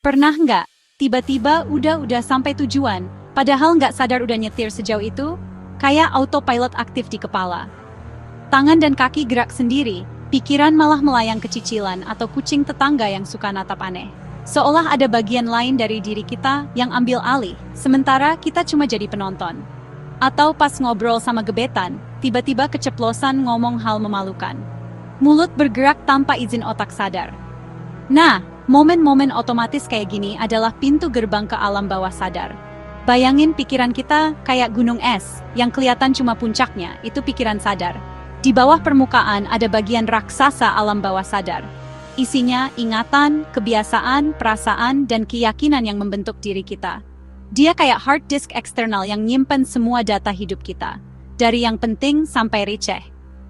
Pernah nggak, tiba-tiba udah sampai tujuan, padahal nggak sadar udah nyetir sejauh itu? Kayak autopilot aktif di kepala. Tangan dan kaki gerak sendiri, pikiran malah melayang ke cicilan atau kucing tetangga yang suka natap aneh. Seolah ada bagian lain dari diri kita yang ambil alih, sementara kita cuma jadi penonton. Atau pas ngobrol sama gebetan, tiba-tiba keceplosan ngomong hal memalukan. Mulut bergerak tanpa izin otak sadar. Nah, momen-momen otomatis kayak gini adalah pintu gerbang ke alam bawah sadar. Bayangin pikiran kita kayak gunung es, yang kelihatan cuma puncaknya, itu pikiran sadar. Di bawah permukaan ada bagian raksasa alam bawah sadar. Isinya ingatan, kebiasaan, perasaan, dan keyakinan yang membentuk diri kita. Dia kayak hard disk eksternal yang nyimpen semua data hidup kita. Dari yang penting sampai receh.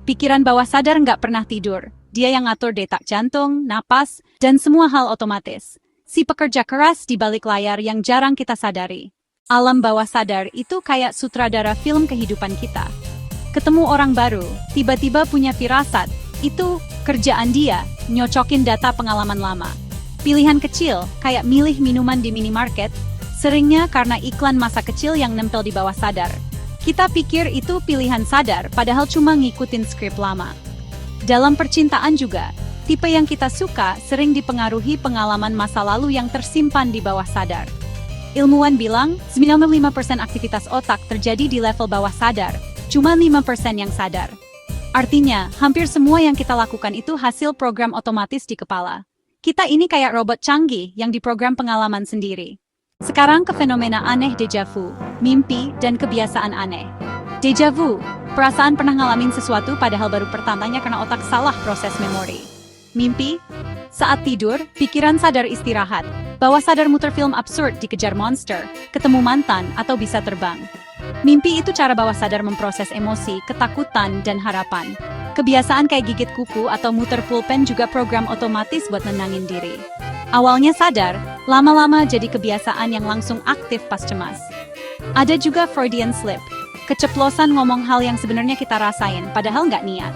Pikiran bawah sadar nggak pernah tidur. Dia yang ngatur detak jantung, napas, dan semua hal otomatis. Si pekerja keras di balik layar yang jarang kita sadari. Alam bawah sadar itu kayak sutradara film kehidupan kita. Ketemu orang baru, tiba-tiba punya firasat. Itu kerjaan dia, nyocokin data pengalaman lama. Pilihan kecil, kayak milih minuman di minimarket, seringnya karena iklan masa kecil yang nempel di bawah sadar. Kita pikir itu pilihan sadar, padahal cuma ngikutin skrip lama. Dalam percintaan juga, tipe yang kita suka sering dipengaruhi pengalaman masa lalu yang tersimpan di bawah sadar. Ilmuwan bilang, 95% aktivitas otak terjadi di level bawah sadar, cuma 5% yang sadar. Artinya, hampir semua yang kita lakukan itu hasil program otomatis di kepala. Kita ini kayak robot canggih yang diprogram pengalaman sendiri. Sekarang ke fenomena aneh déjà vu, mimpi, dan kebiasaan aneh. Déjà vu, perasaan pernah ngalamin sesuatu padahal baru pertamanya karena otak salah proses memori. Mimpi, saat tidur, pikiran sadar istirahat. Bawah sadar muter film absurd dikejar monster, ketemu mantan, atau bisa terbang. Mimpi itu cara bawah sadar memproses emosi, ketakutan, dan harapan. Kebiasaan kayak gigit kuku atau muter pulpen juga program otomatis buat nenangin diri. Awalnya sadar, lama-lama jadi kebiasaan yang langsung aktif pas cemas. Ada juga Freudian slip, keceplosan ngomong hal yang sebenarnya kita rasain, padahal nggak niat.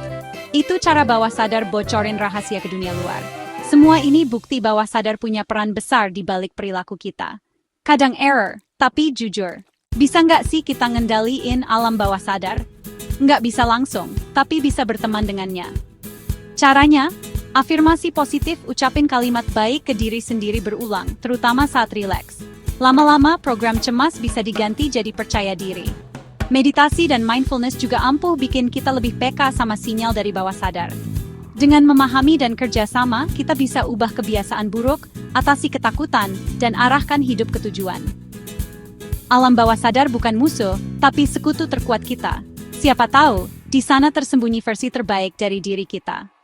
Itu cara bawah sadar bocorin rahasia ke dunia luar. Semua ini bukti bawah sadar punya peran besar di balik perilaku kita. Kadang error, tapi jujur. Bisa nggak sih kita ngendaliin alam bawah sadar? Nggak bisa langsung, tapi bisa berteman dengannya. Caranya, afirmasi positif, ucapin kalimat baik ke diri sendiri berulang, terutama saat rileks. Lama-lama program cemas bisa diganti jadi percaya diri. Meditasi dan mindfulness juga ampuh bikin kita lebih peka sama sinyal dari bawah sadar. Dengan memahami dan kerjasama, kita bisa ubah kebiasaan buruk, atasi ketakutan, dan arahkan hidup ke tujuan. Alam bawah sadar bukan musuh, tapi sekutu terkuat kita. Siapa tahu, di sana tersembunyi versi terbaik dari diri kita.